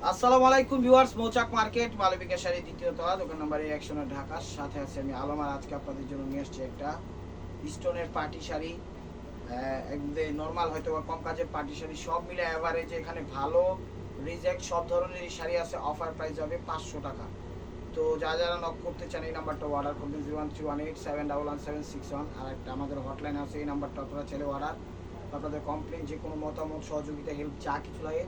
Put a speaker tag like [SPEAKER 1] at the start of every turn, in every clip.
[SPEAKER 1] আসসালামু আলাইকুম ভিউয়ার্স, মৌচাক মার্কেট মালবিকা শাড়ি দ্বিতীয় তলা, দোকান নাম্বার 100 ঢাকা। সাথে আছে আমি আলম। আর আজকে আপনাদের জন্য নিয়ে আসছি একটা স্টোনের পার্টি শাড়ি। একদম নর্মাল হয়তো বা কম কাজের পার্টি শাড়ি, সব মিলে অ্যাভারেজে এখানে ভালো রিজেক্ট সব ধরনেরই শাড়ি আছে। অফার প্রাইস হবে 500 টাকা। তো যারা নক করতে চান এই নাম্বারটা অর্ডার করবেন 01318711761। আর একটা আমাদের হটলাইন আছে, এই নাম্বারটা আপনারা চাইলে অর্ডার, আপনাদের কমপ্লেন যে কোনো মতামত সহযোগিতা হেল্প যা কিছু লাগে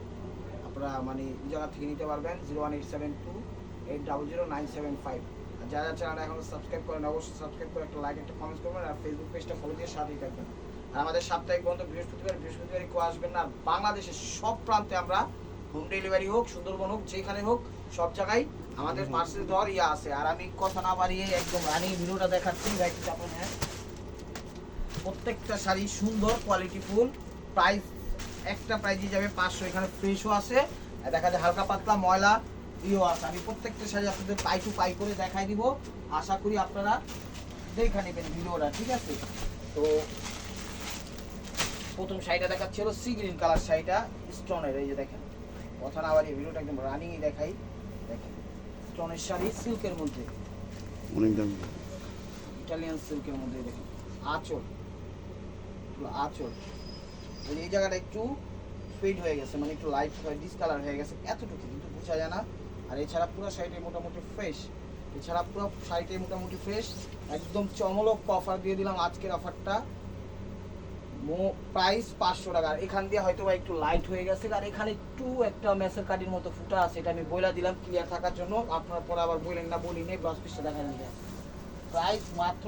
[SPEAKER 1] আপনারা মানে এই জায়গা থেকে নিতে পারবেন। 01872800975। আর যারা চ্যানেলটা এখনো সাবস্ক্রাইব করেন অবশ্যই সাবস্ক্রাইব করে একটা লাইক একটা কমেন্ট করবেন। আর ফেসবুক পেজটা ফলো দিয়ে সাথেই থাকবেন। আর আমাদের সাপ্তাহিক বন্ধ বৃহস্পতিবারই কেউ আসবেন না। বাংলাদেশের সব প্রান্তে আমরা হোম ডেলিভারি হোক, সুন্দরবন হোক, যেখানে হোক সব জায়গায় আমাদের পার্সেল দেওয়ার আছে। আর আমি কথা না বাড়িয়ে একদম রানিং ভিডিওটা দেখাচ্ছি। হ্যাঁ, প্রত্যেকটা শাড়ি সুন্দর কোয়ালিটি ফুল। প্রাইস একটা প্রাইজই যাবে 500। এখানে ফ্রেশও আছে, দেখা যায় হালকা পাতলা ময়লা ইও আছে। আমি প্রত্যেকটা শাড়ি আপনাদের পাই টু পাই করে দেখাই দিব। আশা করি আপনারা দেখে নেবেন ভিডিওটা, ঠিক আছে? তো প্রথম শাড়িটা দেখাচ্ছি হলো সি গ্রিন কালার শাড়িটা, স্টোনের। এই যে দেখেন, কথা না বাড়িয়ে ভিডিওটা একদম রানিংই দেখাই। দেখেন স্টোনের শাড়ি, সিল্কের মধ্যে,
[SPEAKER 2] অনেক দাম,
[SPEAKER 1] ইটালিয়ান সিল্কের মধ্যে। দেখেন আঁচল, আঁচল এই জায়গাটা একটু ফেড হয়ে গেছে, মানে একটু লাইট হয়ে ডিসকালার হয়ে গেছে, এতটুকু কিন্তু বোঝা যায় না। আর এছাড়া পুরো শাড়িটাই মোটামুটি ফ্রেশ। একদম চমলক অফার দিয়ে দিলাম। আজকের অফারটা প্রাইস 500 টাকা। আর এখান দিয়ে হয়তো একটু লাইট হয়ে গেছে, আর এখানে একটু একটা মেসের কাটির মতো ফুটা আছে, এটা আমি বইলা দিলাম ক্লিয়ার থাকার জন্য। আপনারা পরে আবার বললেন না বলি নেই, ব্লাউজ পিসটা দেখা যাবে। প্রাইস মাত্র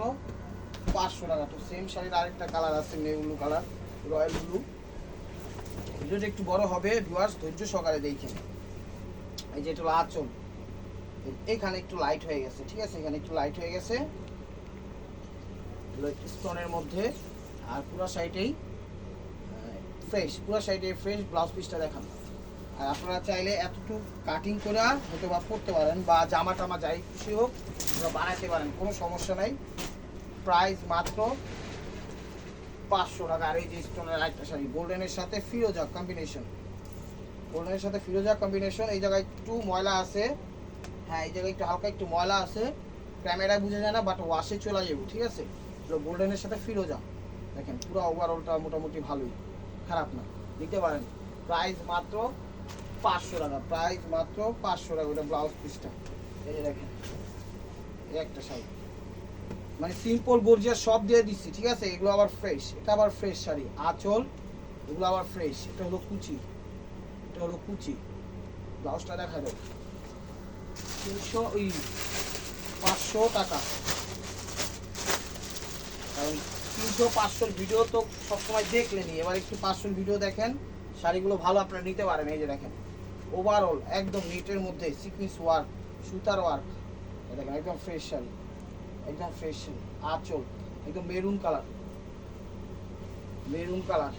[SPEAKER 1] 500 টাকা। তো সেম শাড়ির আরেকটা কালার আছে, নেভি কালার, রয়্যাল ব্লু। ভিডিওটা একটু বড় হবে, ভিউয়ার্স ধৈর্য সহকারে দেখেন। এই যে এটা আঁচল, এখানে একটু লাইট হয়ে গেছে, ঠিক আছে? এখানে একটু লাইট হয়ে গেছে স্টোনের মধ্যে। আর পুরো সাইডেই ফ্রেশ, পুরো সাইডে ফ্রেশ। ব্লাউজ পিসটা দেখান। আর আপনারা চাইলে এতটুকু কাটিং করে হয়তো বা পরতে পারেন, বা জামা টামা যাই খুশি হোক আপনারা বানাইতে পারেন, কোনো সমস্যা নাই। প্রাইস মাত্র 500 টাকা। আর এই যে স্টোনের আরেকটা শাড়ি, গোল্ডেনের সাথে ফিরোজা কম্বিনেশন, গোল্ডেনের সাথে ফিরোজা কম্বিনেশন। এই জায়গায় একটু ময়লা আছে, হ্যাঁ এই জায়গায় একটু হালকা একটু ময়লা আছে, ক্যামেরায় বোঝা যায় না, বাট ওয়াশে চলে যাবে, ঠিক আছে? গোল্ডেনের সাথে ফিরোজা, দেখেন পুরো ওভারঅলটা মোটামুটি ভালোই, খারাপ না, নিতে পারেন। প্রাইস মাত্র 500 টাকা। প্রাইস মাত্র 500 টাকা। ওটা ব্লাউজ পিসটা এই যে দেখেন, এই একটা শাড়ি মানে সিম্পল গর্জিয়াস সব দিয়ে দিচ্ছি, ঠিক আছে? এগুলো আবার ফ্রেশ, এটা আবার ফ্রেশ শাড়ি, আঁচল এগুলো আবার ফ্রেশ। এটা হলো কুচি, এটা হলো কুচি। ব্লাউজটা দেখা যাবে 500 টাকা। কারণ 300-500 ভিডিও তো সবসময় দেখলেনি, এবার একটু 500 ভিডিও দেখেন। শাড়িগুলো ভালো আপনারা নিতে পারেন। এই যে দেখেন ওভারঅল একদম নিটের মধ্যে সিকুয়েন্স ওয়ার্ক, সুতার ওয়ার্ক, দেখেন একদম ফ্রেশ শাড়ি, একদম ফ্রেশ শাড়ি। আঁচল একদম মেরুন কালার, মেরুন কালার।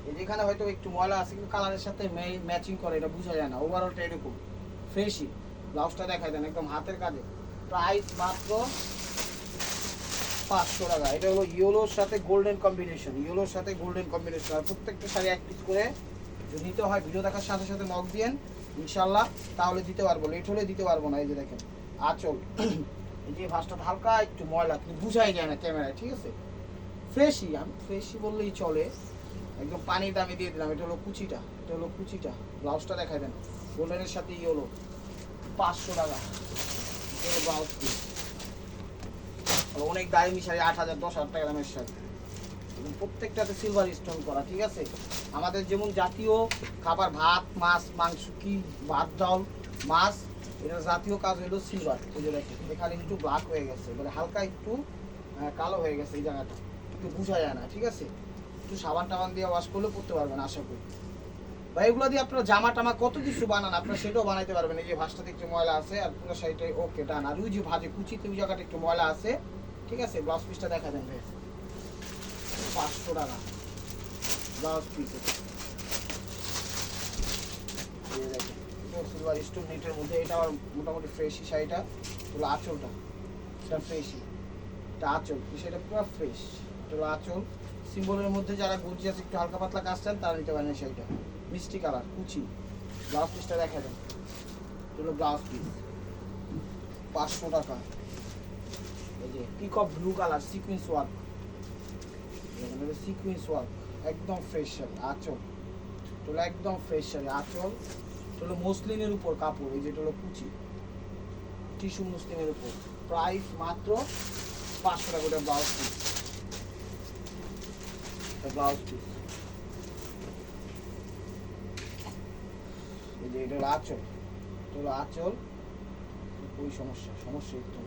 [SPEAKER 1] এই যেখানে হয়তো একটু ময়লা আছে কিন্তু কালারের সাথে ম্যাচিং করে, এটা বোঝা যায় না। ওভারঅলটা এরকম ফ্রেশই। ব্লাউজটা দেখাই দেন, একদম হাতের কাজে। প্রাইস মাত্র 500 টাকা। এটা হলো ইয়েলোর সাথে গোল্ডেন কম্বিনেশন, ইয়েলোর সাথে গোল্ডেন কম্বিনেশন। আর প্রত্যেকটা শাড়ি এক পিস করে যদি নিতে হয় ভিডিও দেখার সাথে সাথে নক দিয়েন ইনশাল্লাহ, তাহলে দিতে পারবো, লেট হলে দিতে পারবো না। এই যে দেখেন আঁচল, এই যে ভাঁজটা হালকা একটু ময়লা কিন্তু বুঝাই যায় না ক্যামেরায়, ঠিক আছে? ফ্রেশই, আমি ফ্রেশই বললেই চলে। একদম পানির দামে দিয়ে দিলাম। এটা হলো কুচিটা, এটা হলো কুচিটা। ব্লাউজটা দেখাই দেন, গোল্ডেনের সাথে ইয়েলো, 500 টাকা। ব্লাউজ পিস অনেক দামি শাড়ি, 8,000-10,000 টাকা দামের শাড়ি, প্রত্যেকটাতে সিলভার স্টোন করা, ঠিক আছে? আমাদের যেমন জাতীয় খাবার ভাত, মাছ, মাংস, কি ভাত, ডাল, মাছ, এটা জাতীয় কাজ হলো সিলভার। এই যে দেখেন এখানে একটু ব্ল্যাক হয়ে গেছে, মানে হালকা একটু কালো হয়ে গেছে এই জায়গাটা, একটু বোঝা যায় না, ঠিক আছে? একটু সাবান টাবান দিয়ে ওয়াশ করলে পড়তে পারবেন আশা করি। বা এগুলো দিয়ে আপনারা জামা টামা কত কিছু বানান, আপনারা সেটাও বানাইতে পারবেন। এই যে ভাঁজটাতে একটু ময়লা আছে, আর পুরো শাড়িটাই ওকে ডান। আর ওই যে ভাজে কুচিতে ওই জায়গাটা একটু ময়লা আছে, ঠিক আছে? ব্লাউজ পিসটা দেখা দেন ভাই, 500 টাকা ব্লাউজ পিস। সিলভার স্টোন নেটের মধ্যে, এটা আবার মোটামুটি ফ্রেশই শাড়িটা। হলো আঁচলটা, এটা ফ্রেশই, এটা আঁচল, সেটা পুরো ফ্রেশ। এটা হলো আঁচল। সিম্বলের মধ্যে যারা গর্জিয়াস একটু হালকা পাতলা কাজ চান তারা নিতে পারেন এই শাড়িটা। মিষ্টি কালার কুচি, ব্লাউজ পিসটা দেখা দেন, এগুলো ব্লাউজ পিস 500 টাকা। এই যে peacock blue colour sequence work, sequence work একদম ফ্রেশ শাড়ি, আঁচল এগুলো একদম ফ্রেশ শাড়ি, আঁচল এগুলো মসলিনের উপর কাপড়, এই যেটা হলো কুচি টিস্যু মসলিনের উপর, প্রাইস মাত্র 500 টাকা করে ব্লাউজ পিস। ব্লাউজ পিস এই যে এটা হলো আঁচল, এটা হলো আঁচল। ওই সমস্যাই তো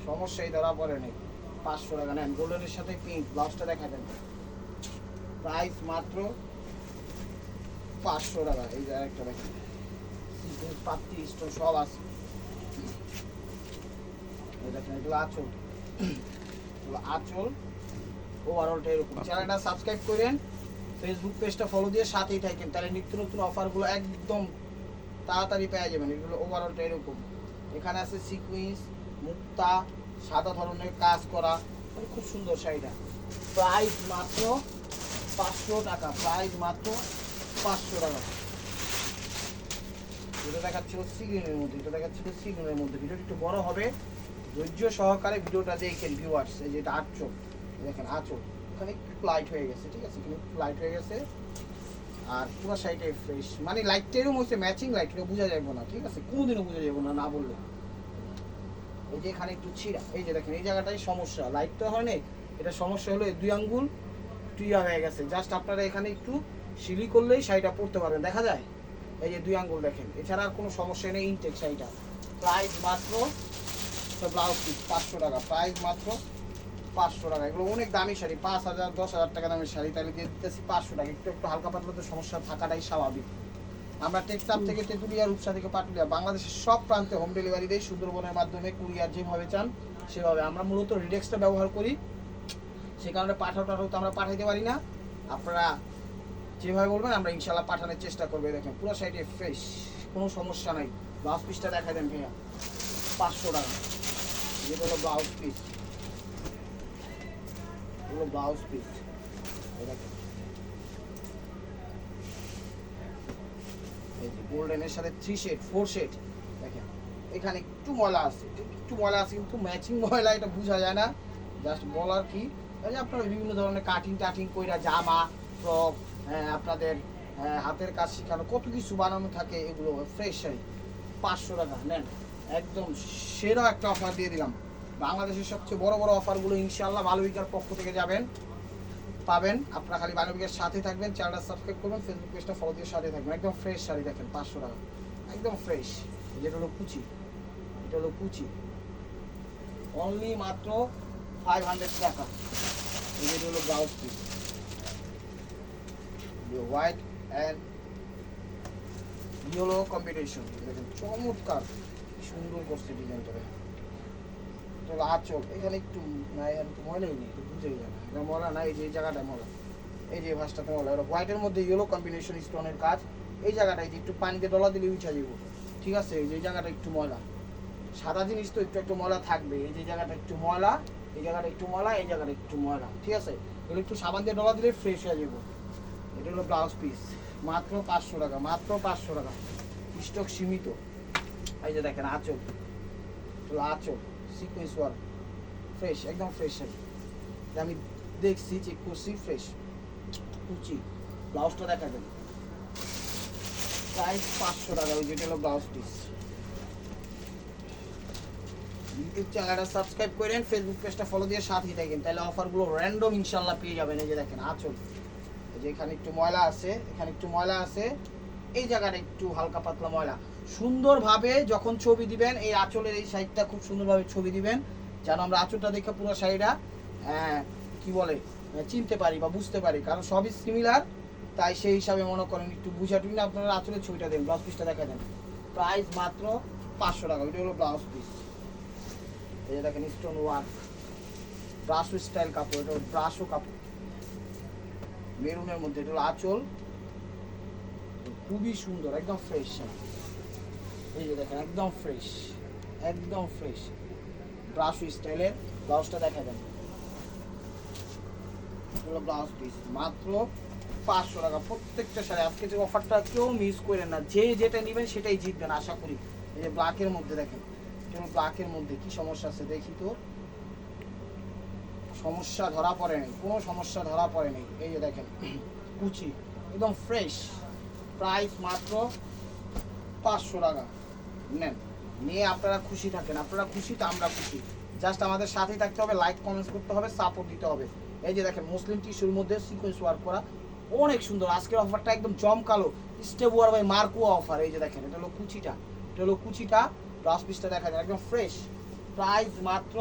[SPEAKER 1] সমস্যাই ধরা পড়ে নেই। 500 টাকা নেন, গোল্ডেনের সাথে পিঙ্ক, ব্লাউজটা দেখা দেন, প্রাইস মাত্র 500 টাকা। এই যে আরেকটা দেখেন, পাত্তি স্টোন সব আছে, দেখেন এগুলো আঁচল, আঁচল ওভারঅলটা এরকম। চ্যানেলটা সাবস্ক্রাইব করেন, ফেসবুক পেজটা ফলো দিয়ে সাথেই থাকেন, তাহলে নিত্য নতুন অফারগুলো একদম তাড়াতাড়ি পেয়ে যাবেন। এগুলো ওভারঅলটা এরকম, এখানে আছে সিকুয়েন্স, মুক্তা, সাদা ধরনের কাজ করা, মানে খুব সুন্দর শাড়িটা। প্রাইস মাত্র 500 টাকা, প্রাইস মাত্র 500 টাকা। এটা দেখাচ্ছিল সিগ্রিনের মধ্যে, এটা দেখাচ্ছিল সিগ্রিনের মধ্যে। ভিডিওটা একটু বড় হবে, ধৈর্য সহকারে ভিডিওটা দেখেন ভিউয়ার্স। এই যে এটা আঁচল, দেখেন আঁচল এখানে একটু লাইট হয়ে গেছে, ঠিক আছে, এখানে একটু লাইট হয়ে গেছে, আর পুরো শাড়িটা ফ্রেশ, মানে লাইটটা এরকম হচ্ছে ম্যাচিং লাইট, এটা বোঝা যাবে না, ঠিক আছে, কোনোদিনও বোঝা যাবে না না বললে। এই যে এখানে একটু ছিঁড়া, এই যে দেখেন এই জায়গাটাই সমস্যা, লাইটটা হয় না, এটা সমস্যা হলো এই 2 আঙ্গুল টুইয়া হয়ে গেছে। জাস্ট আপনারা এখানে একটু সিলি করলেই শাড়িটা পরতে পারবেন, দেখা যায় এই যে 2 আঙ্গুল দেখেন, এছাড়া আর কোনো সমস্যা নেই। ইনটেক শাড়িটা প্রাইস মাত্র, ব্লাউজ পিস 500 টাকা, প্রাইস মাত্র 500 টাকা। এগুলো অনেক দামি শাড়ি, 5000 10,000 টাকা দামের শাড়ি, তাহলে দিয়ে দিতেছি 500 টাকা। একটু একটু হালকা পাতলা তো সমস্যা থাকাটাই স্বাভাবিক। আমরা টেকটাপ থেকে তেঁতুলিয়া, রূপসা থেকে পাটুলিয়া, বাংলাদেশের সব প্রান্তে হোম ডেলিভারি দেয়, সুন্দরবনের মাধ্যমে কুরিয়ার যেভাবে চান সেভাবে। আমরা মূলত রিডেক্সটা ব্যবহার করি, সে কারণে পাঠাও তো আমরা পাঠাইতে পারি না। আপনারা যেভাবে বলবেন আমরা ইনশাল্লাহ পাঠানোর চেষ্টা করবো। দেখেন পুরো সাইডে ফ্রেশ, কোনো সমস্যা নাই। ব্লাউজ পিসটা দেখা দেন ভাইয়া, 500 টাকা। যেটা হলো ব্লাউজ পিস, এগুলো ব্লাউজ পিস দেখেন, এই যে গোল্ডেনের সাথে 3 শেড 4 শেড দেখেন। এখানে একটু ময়লা আছে, কিন্তু ম্যাচিং ময়লা, এটা বোঝা যায় না, জাস্ট বলার কি। এই যে আপনারা বিভিন্ন ধরনের কাটিং কইরা জামা, ফ্রক, আপনাদের হাতের কাজ শেখানো, কত কিছু বানানো থাকে, এগুলো ফ্রেশ শাড়ি 500 টাকা নেন। একদম সেরা একটা অফার দিয়ে দিলাম। বাংলাদেশের সবচেয়ে বড় অফারগুলো ইনশাআল্লাহ বালুবিকার পক্ষ থেকে পাবেন। আপনারা খালি বালুবিকার সাথে থাকবেন, চ্যানেলটা সাবস্ক্রাইব করবেন, ফেসবুক পেজটা ফলো দিয়ে সাথে থাকবেন। একদম ফ্রেশ শাড়ি দেখেন, 500 টাকা একদম ফ্রেশ। যেটা হলো কুচি, এটা হলো কুচি, অনলি মাত্র 500 টাকা। এটা হলো blouse piece, white and yellow combination, দেখেন চমৎকার, সুন্দর করছে ডিজাইনটা। তাহলে আঁচল এখানে একটু ময়লাই নেই, একটু বুঝেই যায় না, এটা ময়লা না, এই যে এই জায়গাটা ময়লা, এই যে ভাসটাতে ময়লা। এটা হোয়াইটের মধ্যে ইয়েলো কম্বিনেশন স্টোনের কাজ, এই জায়গাটায় যে একটু পানিতে ডলা দিলে উঠা যাব, ঠিক আছে। এই যে এই জায়গাটা একটু ময়লা, সাদা জিনিস তো একটু ময়লা থাকবে। এই যে জায়গাটা একটু ময়লা, এই জায়গাটা একটু ময়লা, এই জায়গাটা একটু ময়লা, ঠিক আছে। এগুলো একটু সাবান দিয়ে ডলা দিলে ফ্রেশ হয়ে যাবো। এটা হলো ব্লাউজ পিস, মাত্র 500 টাকা, মাত্র 500 টাকা, স্টক সীমিত। এই যে দেখেন আঁচল, আঁচল সিকুয়েন্স ওয়ার্ক, ফ্রেশ একদম ফ্রেশ শাড়ি, আমি দেখছি চেক করছি, ফ্রেশ কুচি। ব্লাউজটা দেখা দেন, প্রাইস 500 টাকা। ওই যেটা হলো ব্লাউজ পিস। ইউটিউব চ্যানেলটা সাবস্ক্রাইব করেন, ফেসবুক পেজটা ফলো দিয়ে সাথেই থাকেন, তাহলে অফারগুলো র্যান্ডম ইনশাল্লাহ পেয়ে যাবেন। এই যে দেখেন আঁচল, এই যে এখানে একটু ময়লা আছে, এখানে একটু ময়লা আছে, এই জায়গাটা একটু হালকা পাতলা ময়লা। সুন্দরভাবে যখন ছবি দিবেন, এই আঁচলের এই সাইডটা খুব সুন্দরভাবে ছবি দিবেন, যেন আমরা আঁচলটা দেখে পুরো শাড়িটা কি বলে চিনতে পারি বা বুঝতে পারি, কারণ সবই সিমিলার, তাই সেই হিসাবে মনে করেন একটু বুঝাটুই না, আপনারা আঁচলের ছবিটা দেন, ব্লাউজ পিসটা দেখা দেন, প্রাইস মাত্র 500 টাকা। ওইটা হলো ব্লাউজ পিস। এই যে দেখেন স্টোন ওয়ার্ক, ব্রাশো স্টাইল কাপড়, এটা হলো ব্রাশো কাপড় মেরুনের মধ্যে। এটা হলো আঁচল, খুবই সুন্দর, একদম ফ্রেশ। এই যে দেখেন একদম ফ্রেশ, একদম ফ্রেশ ব্রাশো স্টাইলের। ব্লাউজটা দেখা দেন, হলো ব্লাউজ পিস, মাত্র 500 টাকা প্রত্যেকটা শাড়ি। আজকে যে অফারটা কেউ মিস করেন না, যে যেটা নেবেন সেটাই জিতবেন আশা করি। এই যে ব্ল্যাকের মধ্যে দেখেন, ব্ল্যাকের মধ্যে কি সমস্যা আছে দেখি তো। সমস্যা ধরা পড়ে নেই, কোনো সমস্যা ধরা পড়ে নেই। এই যে দেখেন কুচি একদম ফ্রেশ, প্রাইস মাত্র 500 টাকা। নেন, নিয়ে আপনারা খুশি থাকেন, আপনারা খুশি তো আমরা খুশি। জাস্ট আমাদের সাথেই থাকতে হবে, লাইক কমেন্টস করতে হবে, সাপোর্ট দিতে হবে। এই যে দেখেন মুসলিম টিস্যুর মধ্যে সিকোয়েন্স ওয়ার্ক করা, অনেক সুন্দর। আজকের অফারটা একদম জমকালো, স্টেপ ওয়ার বাই মার্কোয়া অফার। এই যে দেখেন এটা হলো কুচিটা, এটা হলো কুচিটা, ব্লাউজ পিসটা দেখা যায় একদম ফ্রেশ। প্রাইস মাত্র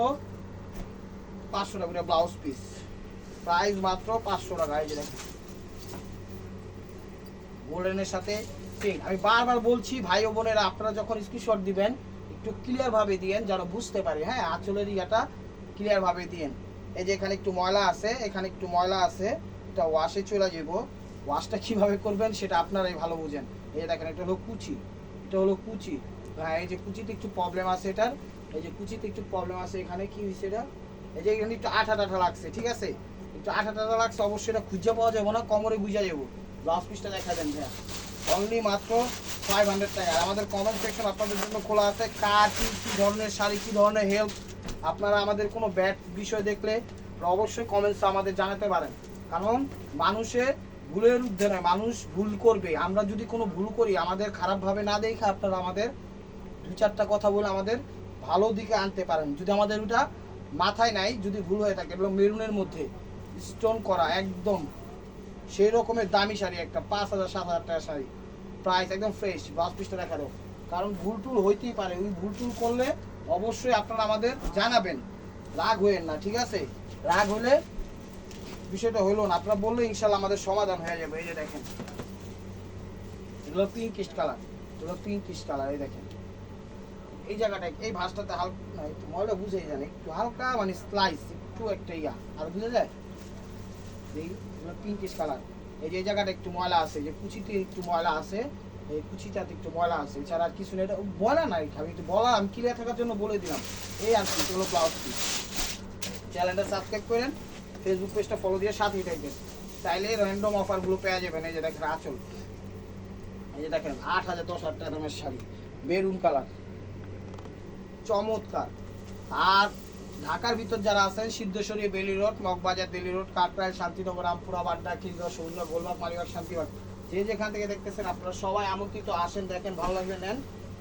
[SPEAKER 1] 500 টাকা, এটা ব্লাউজ পিস, প্রাইস মাত্র 500 টাকা। এই যে দেখেন গোল্ডেনের সাথে পিঙ্ক। আমি বারবার বলছি ভাই ও বোনেরা, আপনারা যখন স্ক্রিনশট দিবেন একটু ক্লিয়ার ভাবে দিয়েন যেন বুঝতে পারি। হ্যাঁ, আঁচলের ইয়াটা ক্লিয়ার ভাবে দিয়েন। এই যে এখানে একটু ময়লা আছে, এখানে একটু ময়লা আছে, এটা ওয়াশে চলে যাব। ওয়াশটা কিভাবে করবেন সেটা আপনারাই ভালো বুঝেন। এই দেখেন এটা হলো কুচি, এটা হলো কুচি। হ্যাঁ, এই যে কুচিতে একটু প্রবলেম আছে এটার, এই যে কুচিতে একটু প্রবলেম আছে। এখানে কি হয়েছে এটা, এই যে এখানে একটু আঠা টাঠা লাগছে, ঠিক আছে, একটু আঠা টাঠা লাগছে। অবশ্যই এটা খুঁজে পাওয়া যাবে না, কোমরে বুঝা যাবো। ব্লাউজ পিসটা দেখা দেন ভাইয়া, অনলি মাত্র 500 টাকা। আমাদের কমেন্ট সেকশন আপনাদের জন্য খোলা আছে। কার কী কী ধরনের শাড়ি, কী ধরনের হেল্প, আপনারা আমাদের কোনো ব্যাড বিষয় দেখলে অবশ্যই কমেন্টসে আমাদের জানাতে পারেন। কারণ মানুষের ভুলের ঊর্ধ্বে নয়, মানুষ ভুল করবে। আমরা যদি কোনো ভুল করি, আমাদের খারাপভাবে না দেখে আপনারা আমাদের দু চারটা কথা বলে আমাদের ভালো দিকে আনতে পারেন। যদি আমাদের ওটা মাথায় নাই, যদি ভুল হয়ে থাকে। এগুলো মেরুনের মধ্যে স্টোন করা, একদম সেই রকমের দামি শাড়ি, একটা 5,000-7,000 টাকা শাড়ি, প্রাইস একদম ফ্রেশ। ব্লাউজ পিসটা দেখা দাও, কারণ ভুল টুল হইতেই পারে। ওই ভুল টুল করলে অবশ্যই আপনারা আমাদের জানাবেন, রাগ হইেন না, ঠিক আছে। রাগ হলে বিষয়টা হইলো না, আপনারা বললে ইনশাল্লাহ আমাদের সমাধান হয়ে যাবে। এই যে দেখেন এগুলো পিঙ্কিশ কালার, এগুলো পিঙ্কিশ কালার। এই দেখেন এই জায়গাটা, এই ভাঁজটাতে হালকা একটু ময়লা বুঝেই জানে, একটু হালকা মানে স্লাইস একটু একটা ইয়া, আর বুঝে যায়। এই পিঙ্কিশ কালার, এই যে এই জায়গাটা একটু ময়লা আছে, যে কুচিতে একটু ময়লা আছে, এই কুচিটাতে একটু ময়লা আছে, এছাড়া আর কিছু নেই। এটা ময়লা নাই, আমি একটু বলা, আমি ক্লিয়ার থাকার জন্য বলে দিলাম। এই আর কি হলো ব্লাউজ পিস। চ্যানেলটা সাবস্ক্রাইব করেন, ফেসবুক পেজটা ফলো দিয়ে সাথেই থাকবেন, চাইলে র্যান্ডম অফারগুলো পেয়ে যাবেন। এই যে দেখেন আঁচল, এই যে দেখেন 8,000-10,000 টাকা দামের শাড়ি, মেরুন কালার, চমৎকার। আর ঢাকার ভিতর যারা আছেন, সিদ্ধেশ্বরী, বেলি রোড, মগবাজার, দিল্লি রোড, কাকরাইল, শান্তিনগর, রামপুরা, বাড্ডা, খিলগাঁও, সৌন্দর্য, গোলবাগ, মালিবাগ, শান্তিবাগ, যে যেখান থেকে দেখতেছেন আপনারা সবাই আমন্ত্রিত। আসেন, দেখেন, ভালো লাগবে নেন,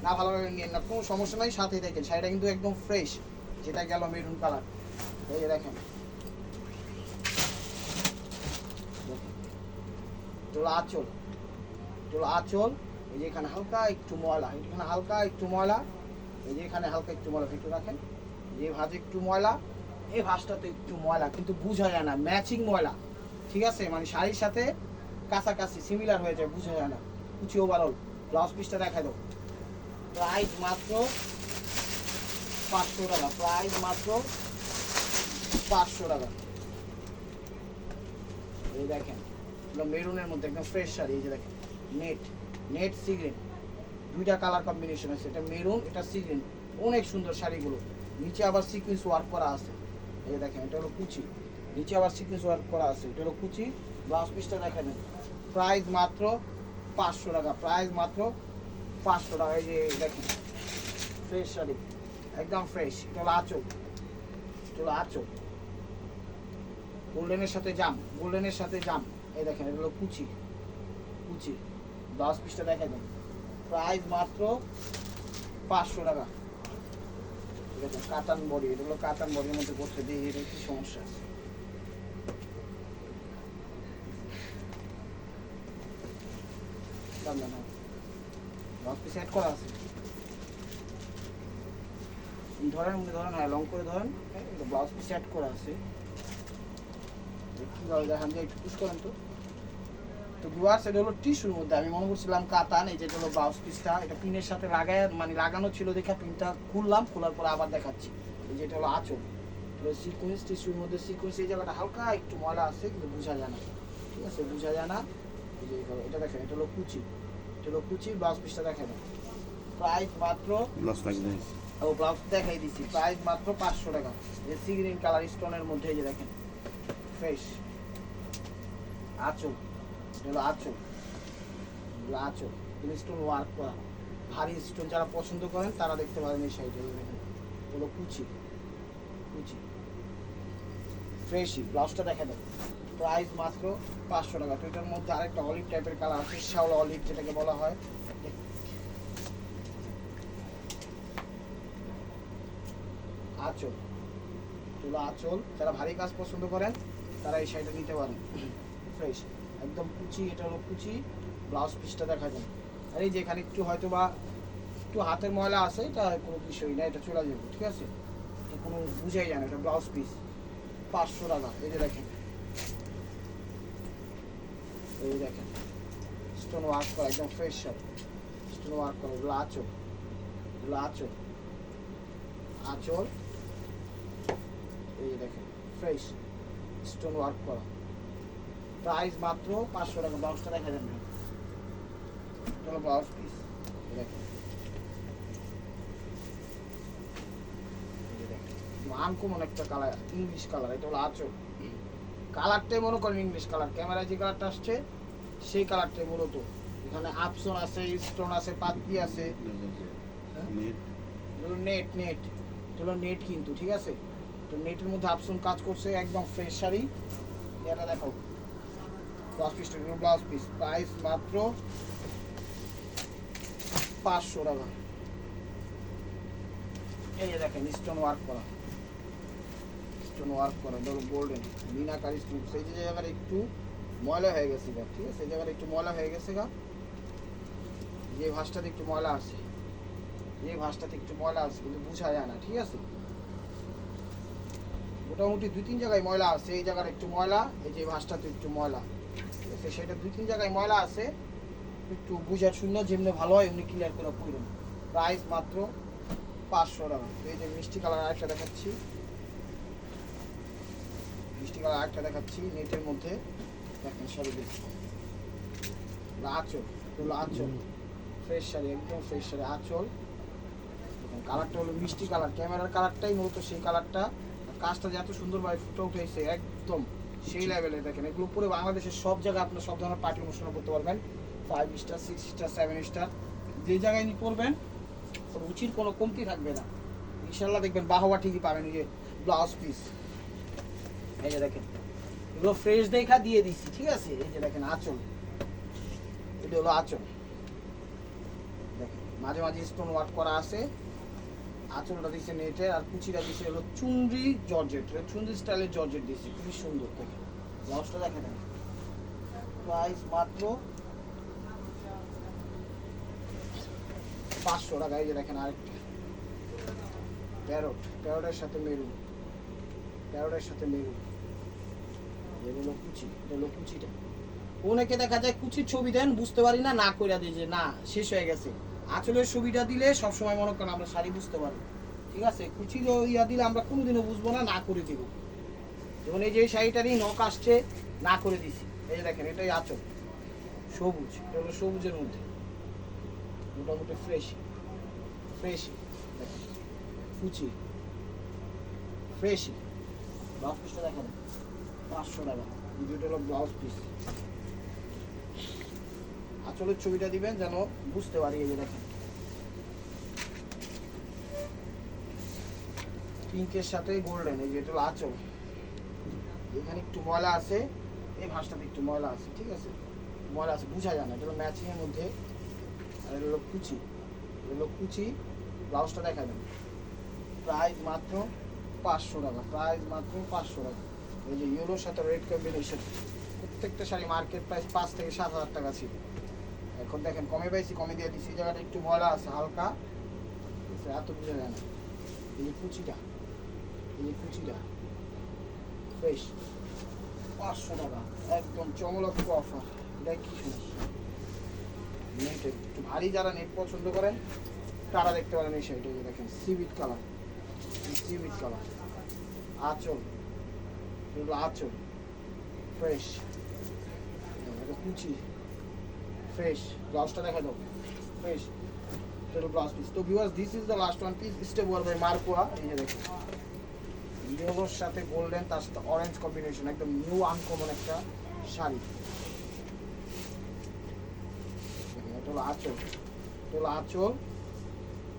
[SPEAKER 1] না ভালো লাগবে নিয়েন না, কোনো সমস্যা নাই, সাথেই দেখেন। শাড়িটা কিন্তু একদম ফ্রেশ, যেটা গেল মেরুন কালার। এই যে দেখেন চলো আঁচল, চলো আঁচল। এই যে এখানে হালকা একটু ময়লা, এখানে হালকা একটু ময়লা, এই যে এখানে হালকা একটু ময়লা, একটু রাখেন। যে ভাঁজে একটু ময়লা, এই ভাঁজটাতে একটু ময়লা, কিন্তু বোঝা যায় না, ম্যাচিং ময়লা, ঠিক আছে, মানে শাড়ির সাথে কাছাকাছি সিমিলার হয়ে যায়, বোঝা যায় না। কুচি ওভারঅল। ব্লাউজ পিসটা দেখা দাও, প্রাইস মাত্র 500 টাকা, প্রাইস মাত্র 500 টাকা। এই দেখেন মেরুনের মধ্যে একদম ফ্রেশ শাড়ি। এই যে দেখেন নেট, নেট সি গ্রিন, দুইটা কালার কম্বিনেশন আছে, এটা মেরুন, এটা সি গ্রিন, অনেক সুন্দর শাড়িগুলো। নিচে আবার সিকুয়েন্স ওয়ার্ক করা আছে। এই দেখেন এটা হলো কুচি, নিচে আবার সিকুয়েন্স ওয়ার্ক করা আছে, এটা হলো কুচি। ব্লাউজ পিসটা দেখেন, প্রাইস মাত্র 500 টাকা, প্রাইস মাত্র 500 টাকা। এই যে দেখেন ফ্রেশ শাড়ি, একদম ফ্রেশ। এটা হলো আঁচল, এটা হলো আঁচল, গোল্ডেনের সাথে জাম, গোল্ডেনের সাথে জাম। এই দেখেন এটা হলো কুচি, কুচি। ব্লাউজ পিসটা দেখা দেন, প্রাইস মাত্র 500 টাকা। ঠিক আছে, কাতান বডি, এটা হলো কাতান বডির মধ্যে করতে দিয়ে, এটা কি সমস্যা আছে। ব্লাউজ পিস অ্যাড করা আছে, ধরেন ধরেন, হ্যাঁ লং করে ধরেন, ব্লাউজ পিস অ্যাড করা আছে। কীভাবে দেখান যে একটু পুশ করেন তো। তো ভিউয়ার্স, এটা হলো টিস্যুর মধ্যে, আমি মনে করছিলাম কাতান। এই যে এটা হলো ব্লাউজ পিসটা, এটা পিনের সাথে লাগায় মানে লাগানো ছিল দেখে পিনটা খুললাম, খোলার পরে আবার দেখাচ্ছি। এই যে এটা হলো আঁচল, এটা সিকোয়েন্স, টিস্যুর মধ্যে সিকোয়েন্স। এই জায়গাটা হালকা একটু ময়লা আছে, কিন্তু বোঝা যায় না, ঠিক আছে, বোঝা যায় না। এই যে এটা দেখেন, এটা হলো কুচি, এটা হলো কুচি। ব্লাউজ পিসটা দেখেন, প্রাইস মাত্র, ও ব্লাউজ দেখাই দিচ্ছি, প্রাইস মাত্র 500 টাকা। এই সি গ্রিন কালার স্টোনের মধ্যে, এই যে দেখেন ফ্রেশ আঁচল, হলো আঁচল, আঁচল তুমি স্টোন ওয়ার্ক করা ভারী স্টোন যারা পছন্দ করেন তারা দেখতে পারেন এই শাড়িটা। হলো কুচি, কুচি ফ্রেশই। ব্লাউজটা দেখা দেয়। প্রাইস মাত্র 500 টাকা। তো এটার মধ্যে আরেকটা অলিভ টাইপের কালার আছে, শ্যাওলা অলিভ যেটাকে বলা হয়। আঁচল, তুলো আঁচল, যারা ভারী কাজ পছন্দ করেন তারা এই শাড়িটা নিতে পারেন। ফ্রেশ একদম কুচি, এটা হলো কুচি। ব্লাউজ পিসটা দেখা যায়। আর এই যে এখানে একটু হয়তো বা একটু হাতের ময়লা আছে, এটা কোনো বিষয় না, এটা চলে যাবে, ঠিক আছে, এটা কোনো বুঝাই যায় না। এটা ব্লাউজ পিস 500 টাকা। এই যে দেখেন, এই দেখেন স্টোন ওয়ার্ক করা একদম ফ্রেশ শাড়ি, স্টোন ওয়ার্ক করা। এগুলো আঁচল, এগুলো আঁচল, আঁচল এই দেখেন ফ্রেশ স্টোন ওয়ার্ক করা। প্রাইস মাত্র 500 টাকা। ব্লাউজটা দেখা যাবে, এটা হলো ব্লাউজ পিস। দেখেন আনকমন একটা কালার, ইংলিশ কালার। এটা হলো আঁচল। কালারটাই মনে করেন ইংলিশ কালার। ক্যামেরায় যে কালারটা আসছে সেই কালারটাই মূলত। এখানে আপসন আছে, স্টোন আছে, পাতি আছে, নেট নেট, এগুলো নেট কিন্তু, ঠিক আছে। তো নেটের মধ্যে আপসন কাজ করছে, একদম ফ্রেশ শাড়ি। এটা দেখো ব্লাউজ পিসটা, ব্লাউজ পিস প্রাইস মাত্র 500 টাকা। এই যে দেখেন স্টোন ওয়ার্ক করা, স্টোন ওয়ার্ক করা, ধরো গোল্ডেন মিনাকারি স্টোন। সেই যে জায়গাটা একটু ময়লা হয়ে গেছে গা, ঠিক আছে, এই জায়গাটা একটু ময়লা হয়ে গেছে গা, যে ভাঁজটাতে একটু ময়লা আছে, এই ভাঁজটাতে একটু ময়লা আছে কিন্তু বোঝা যায় না, ঠিক আছে। মোটামুটি 2-3 জায়গায় ময়লা আছে, এই জায়গাটা একটু ময়লা, এই যে ভাঁজটাতে একটু ময়লা, ঠিক আছে, সেটা 2-3 জায়গায় ময়লা আছে, একটু বুঝার শূন্য যেমনি ভালো হয় এমনি ক্লিয়ার করে পড়ুন। প্রাইস মাত্র 500 টাকা। এই যে মিষ্টি কালার আরেকটা দেখাচ্ছি, মিষ্টি কালার আরেকটা দেখাচ্ছি নেটের মধ্যে। দেখেন শাড়ি দেখছি, আঁচল, এগুলো আঁচল ফ্রেশ শাড়ি, একদম ফ্রেশ শাড়ি। আঁচল দেখেন, কালারটা হলো মিষ্টি কালার, ক্যামেরার কালারটাই মূলত সেই কালারটা। কাজটা যে এত সুন্দরভাবে ফুটে উঠেছে একদম সেই লেভেলে। দেখেন এগুলো পুরো বাংলাদেশের সব জায়গায় আপনার সব ধরনের পার্টি অনুষ্ঠান করতে পারবেন। 5 স্টার, 6 স্টার, 7 স্টার, যে জায়গায় নিয়ে পড়বেন রুচির কোনো কমতি থাকবে না ইনশাল্লাহ। দেখবেন বাহবা ঠিকই পাবেন। এই যে ব্লাউজ পিস, এই যে দেখেন এগুলো ফ্রেশ দেখা দিয়ে দিচ্ছি, ঠিক আছে। এই যে দেখেন আঁচল, এটা হলো আঁচল। দেখেন মাঝে মাঝে স্টোন ওয়ার্ক করা আছে। আঁচলটা দিচ্ছে নেটের, আর কুচিটা দিচ্ছে হলো চুনরি জর্জেট, চুনরি স্টাইলের জর্জেট দিচ্ছে, খুবই সুন্দর। দেখেন ব্লাউজটা দেখেন, প্রাইস মাত্র 500 টাকা। এই যে দেখেন আরেকটা প্যারট, প্যারটের সাথে মেরুন, প্যারটের সাথে মেরুন, এগুলো কুচি, এগুলো কুচিটা। অনেকে দেখা যায় কুচির ছবি দেন, বুঝতে পারি না, না কইরা দিই যে না শেষ হয়ে গেছে। আঁচলের ছবিটা দিলে সবসময় মনে করেন আমরা শাড়ি বুঝতে পারি, ঠিক আছে। কুচির ইয়া দিলে আমরা কোনোদিনও বুঝবো না, না করে দিব। যেমন এই যে এই শাড়িটারই নখ আসছে, না করে দিছি। এই যে দেখেন এটাই আঁচল, সবুজ, এটা হলো সবুজের মধ্যে, মোটামুটি ফ্রেশ, ফ্রেশ দেখেন কুচি ফ্রেশই। ব্লাউজ পিসটা দেখেন 500 টাকা। ভিডিওটা হলো ব্লাউজ পিস। আঁচলের ছবিটা দিবেন যেন বুঝতে পারি। এই যে দেখেন পিঙ্কের সাথে গোল্ডেন, এই যে এটা হলো আঁচল। এখানে একটু ময়লা আছে, এই ভাঁজটাতে একটু ময়লা আছে, ঠিক আছে, ময়লা আছে বোঝা যায় না। এটা হলো ম্যাচিং এর মধ্যে। আর এটা হলো কুচি, এটা হলো কুচি। ব্লাউজটা দেখা দেন। প্রাইস মাত্র 500 টাকা, প্রাইস মাত্র 500 টাকা। এই যে ইয়েলোর সাথে রেড কম্বিনেশন, প্রত্যেকটা শাড়ি মার্কেট প্রাইস 5 থেকে 7,000 টাকা ছিল। এখন দেখেন কমে পাইছি, কমে দিয়ে দিচ্ছি। এই জায়গাটা একটু ময়লা আছে হালকা, এত বোঝা যায় না। এই যে কুচিটা, এই যে কুচিটা ফ্রেশ 500 টাকা, একদম চমলক্ষ অফার। এটাই কি সমস্যা, নেটের একটু ভারী যারা নেট পছন্দ করেন তারা দেখতে পারেন এই শাড়িটা। দেখেন সিভিট কালার, সিভিট কালার, আঁচল, এগুলো আঁচল ফ্রেশ, এটা কুচি ফ্রেশ। ব্লাউজটা দেখা দাও ফ্রেশ, এটা ব্লাউজ পিস। তো viewers, this is the last one piece, step war by মার্কোয়া। এই যে দেখুন ইয়েলোর সাথে গোল্ডেন, তার সাথে অরেঞ্জ কম্বিনেশন, একদম নিউ আনকমন একটা শাড়ি। হলো আঁচল, এটা হলো আঁচল,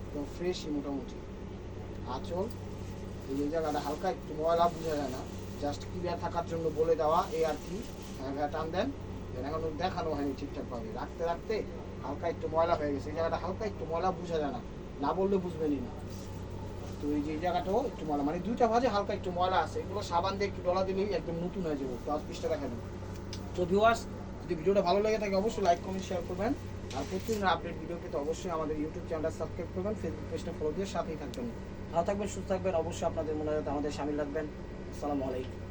[SPEAKER 1] একদম ফ্রেশই মোটামুটি আঁচল। এই জায়গাটা হালকা একটু ময়লা বোঝা যায় না, জাস্ট ক্লিয়ার থাকার জন্য বলে দেওয়া এই আর কি। টান দেন, এখন দেখানো হয়নি ঠিকঠাকভাবে, রাখতে রাখতে হালকা একটু ময়লা হয়ে গেছে। এই জায়গাটা হালকা একটু ময়লা বোঝা যায় না, না বললে বুঝবেনই না। তো এই যে জায়গাটাও একটু ময়লা, মানে দুইটা ভাজে হালকা একটু ময়লা আছে, এগুলো সাবান দিয়ে একটু ডলা দিলেই একদম নতুন হয়ে যাবে। 10-20 টাকা দেখাবেন। তো ভিউয়ার্স, যদি ভিডিওটা ভালো লেগে থাকে অবশ্যই লাইক কমেন্ট শেয়ার করবেন, আর প্রতিদিন আপডেট ভিডিও পেতে অবশ্যই আমাদের ইউটিউব চ্যানেলটা সাবস্ক্রাইব করবেন, ফেসবুক পেজটা ফলো দিয়ে সাথেই থাকবেন। ভালো থাকবেন, সুস্থ থাকবেন, অবশ্যই আপনাদের মনে রাখতে আমাদের সামিল রাখবেন। আসসালামু আলাইকুম।